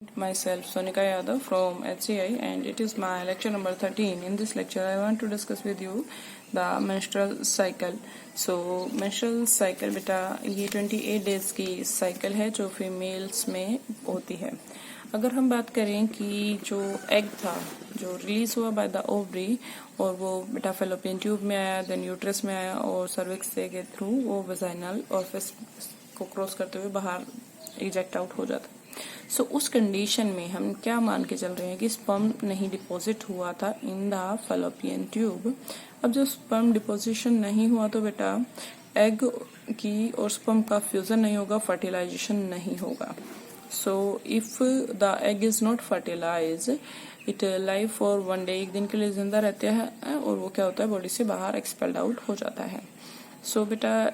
Myself Sonika Yadav from HCI, and it is my lecture number 13. In this lecture I want to discuss with you the menstrual cycle. So menstrual cycle बेटा ये 28 days की cycle है जो females में होती है। अगर हम बात करें कि जो एग था जो रिलीज हुआ बाय द ओवरी और वो बेटा फेलोपियन ट्यूब में आया, देन यूट्रस में आया और सर्विक्स के थ्रू वो वेजाइनल ऑरिफिस को क्रॉस करते हुए बाहर इजेक्ट आउट हो जाता। सो उस कंडीशन में हम क्या मान के चल रहे हैं कि स्पर्म नहीं डिपॉजिट हुआ था इन द फेलोपियन ट्यूब। अब जो स्पर्म डिपोजिशन नहीं हुआ तो बेटा एग की और स्पर्म का फ्यूजन नहीं होगा, फर्टिलाइजेशन नहीं होगा। So if the egg is not fertilise it live for 1 day, एक दिन के लिए जिंदा रहते हैं और वो क्या होता है बॉडी से बाहर एक्सपेल्ड आउट हो जाता है। सो बेटा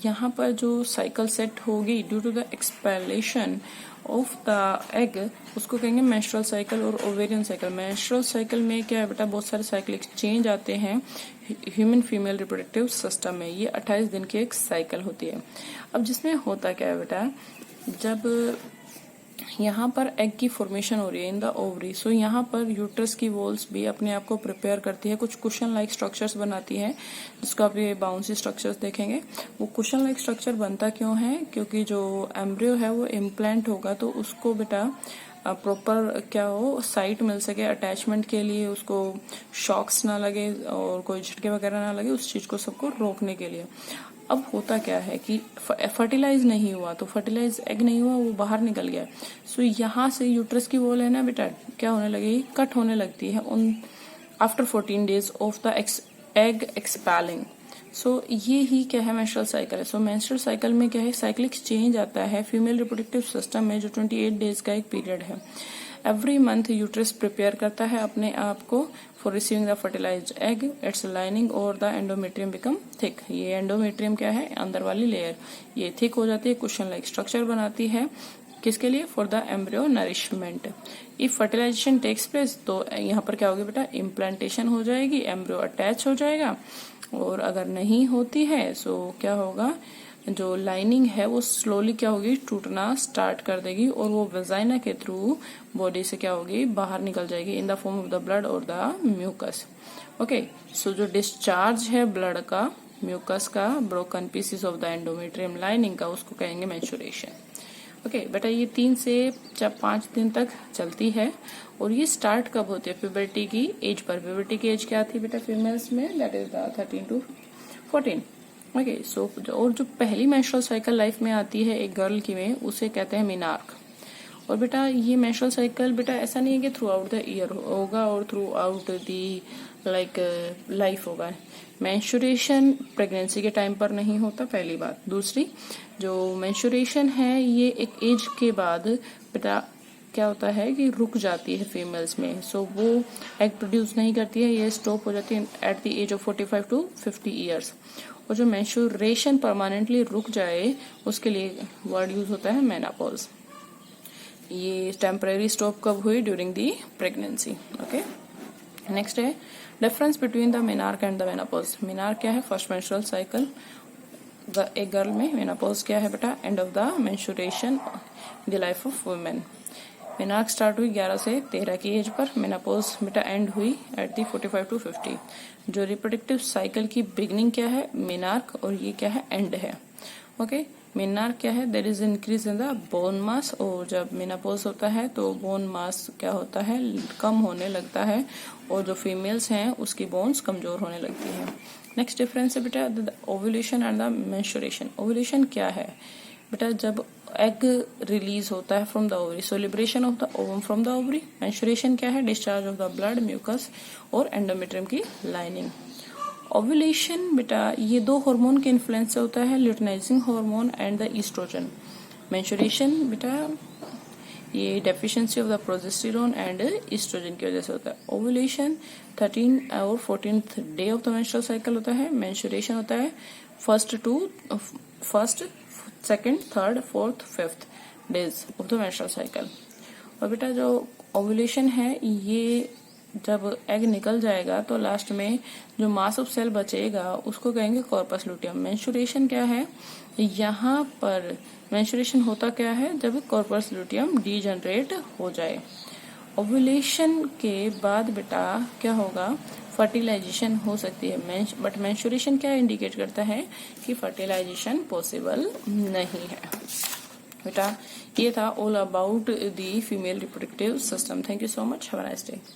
यहाँ पर जो साइकिल सेट होगी due to the expulsion of the egg उसको कहेंगे मेंस्ट्रुअल साइकिल और ओवेरियन साइकिल। मेंस्ट्रुअल साइकिल में क्या है बेटा बहुत सारे साइक्लिक चेंज आते हैं ह्यूमन फीमेल रिप्रोडक्टिव सिस्टम में। ये 28 दिन की एक साइकिल होती है। अब जिसमें होता क्या है बेटा, जब यहाँ पर एग की फॉर्मेशन हो रही है इन द ओवरी, सो यहाँ पर यूट्रस की वॉल्स भी अपने आप को प्रिपेयर करती है, कुछ कुशन लाइक स्ट्रक्चर्स बनाती है जिसको आप ये बाउंसी स्ट्रक्चर्स देखेंगे। वो कुशन लाइक स्ट्रक्चर बनता क्यों है, क्योंकि जो एम्ब्रियो है वो इम्प्लांट होगा तो उसको बेटा प्रॉपर क्या हो साइट मिल सके अटैचमेंट के लिए, उसको शॉक्स ना लगे और कोई झटके वगैरह ना लगे, उस चीज को सबको रोकने के लिए। अब होता क्या है कि फर्टिलाइज नहीं हुआ तो फर्टिलाइज एग नहीं हुआ, वो बाहर निकल गया। सो यहाँ से यूट्रस की वॉल है ना बेटा क्या होने लगेगी, कट होने लगती है उन after 14 days of the egg expelling. So ये ही क्या है मेंस्ट्रुअल साइकिल है। सो मेंस्ट्रुअल साइकिल में क्या है साइक्लिक चेंज आता है फीमेल रिप्रोडक्टिव सिस्टम में जो 28 days का एक पीरियड है। एवरी मंथ यूट्रस प्रिपेयर करता है अपने आप को for receiving the fertilised egg, its lining और द एंडोमेट्रियम बिकम थिक। ये एंडोमेट्रियम क्या है अंदर वाली लेयर, ये थिक हो जाती है, कुशन लाइक स्ट्रक्चर बनाती है किसके लिए, for the embryo nourishment. If fertilisation takes place तो यहाँ पर क्या होगी बेटा इम्प्लांटेशन हो जाएगी, एम्ब्रियो अटैच हो जाएगा। और अगर नहीं होती है सो क्या होगा, जो लाइनिंग है वो स्लोली क्या होगी टूटना स्टार्ट कर देगी और वो वेजाइना के थ्रू बॉडी से क्या होगी बाहर निकल जाएगी in the form of the blood और द म्यूकस। ओके, सो जो डिस्चार्ज है ब्लड का म्यूकस का broken pieces of the endometrium lining का उसको कहेंगे मेंस्ट्रुएशन। ओके बेटा ये 3 से 5 दिन तक चलती है और ये स्टार्ट कब होती है प्यूबर्टी की एज पर। प्यूबर्टी की एज क्या थी बेटा फीमेल्स में, that is the 13 to 14। Okay so और जो पहली मेंस्ट्रुअल साइकिल लाइफ में आती है एक गर्ल की में उसे कहते हैं मिनार्क। और बेटा ये मेंस्ट्रुअल साइकिल बेटा ऐसा नहीं है कि थ्रू आउट द ईयर होगा और थ्रू आउट दी लाइफ होगा। मेंस्ट्रुएशन प्रेगनेंसी के टाइम पर नहीं होता पहली बात। दूसरी जो मेंस्ट्रुएशन है ये एक एज के बाद बेटा क्या होता है कि रुक जाती है फीमेल्स में। सो वो एग प्रोड्यूस नहीं करती है, ये स्टॉप हो जाती है at the age of 45 to 50 years. और जो मेंस्ट्रुएशन परमानेंटली रुक जाए उसके लिए वर्ड यूज होता है मेनोपॉज। ये टेम्परेरी स्टॉप कब हुई, during the pregnancy. Okay next है difference between the menarche and the menopause. Menarche क्या है फर्स्ट मेंस्ट्रुअल साइकिल एक गर्ल में, मेनोपॉज क्या है बेटा end of the menstruation in the life of women. Menarche start हुई 11 से 13 की एज पर, मेनोपॉज बेटा एंड हुई एट दी 45 to 50। जो रिप्रोडक्टिव साइकिल की बिगनिंग क्या है मेनार्क और ये क्या है एंड है। ओके मेनार्क क्या है, there is increase in the bone mass. और जब मेनोपॉज होता है तो बोन मास क्या होता है कम होने लगता है और जो फीमेल्स हैं उसकी बोन्स कमजोर होने लगती है। नेक्स्ट डिफरेंस है बेटा ovulation and the menstruation. Ovulation क्या है बेटा जब एग रिलीज होता है from the ovary, so liberation of the ovum from the ovary. Menstruation क्या है discharge of the blood mucus और एंडोमेट्रियम की लाइनिंग। ओव्यूलेशन बेटा ये 2 हार्मोन के इन्फ्लुएंस से होता है, luteinizing hormone and the oestrogen. Menstruation बेटा ये deficiency of the progesterone and oestrogen की वजह से होता है। ओव्यूलेशन 13 और 14th day of the menstrual cycle होता है। मेंस्ट्रुएशन होता है first second third fourth 5th days of the menstrual cycle. और बेटा जो ओव्यूलेशन है ये जब एग निकल जाएगा तो लास्ट में जो मास ऑफ सेल बचेगा उसको कहेंगे कॉर्पस लुटियम। मेंस्ट्रुएशन क्या है यहाँ पर मेंस्ट्रुएशन होता क्या है? जब कॉर्पस लुटियम डीजनरेट हो जाए। ओव्यूलेशन के बाद बेटा क्या होगा? फर्टिलाइजेशन हो सकती है, बट मेंस्ट्रुएशन क्या इंडिकेट करता है कि फर्टिलाइजेशन पॉसिबल नहीं है। बेटा ये था all about the female reproductive system. Thank you so much, have a nice day.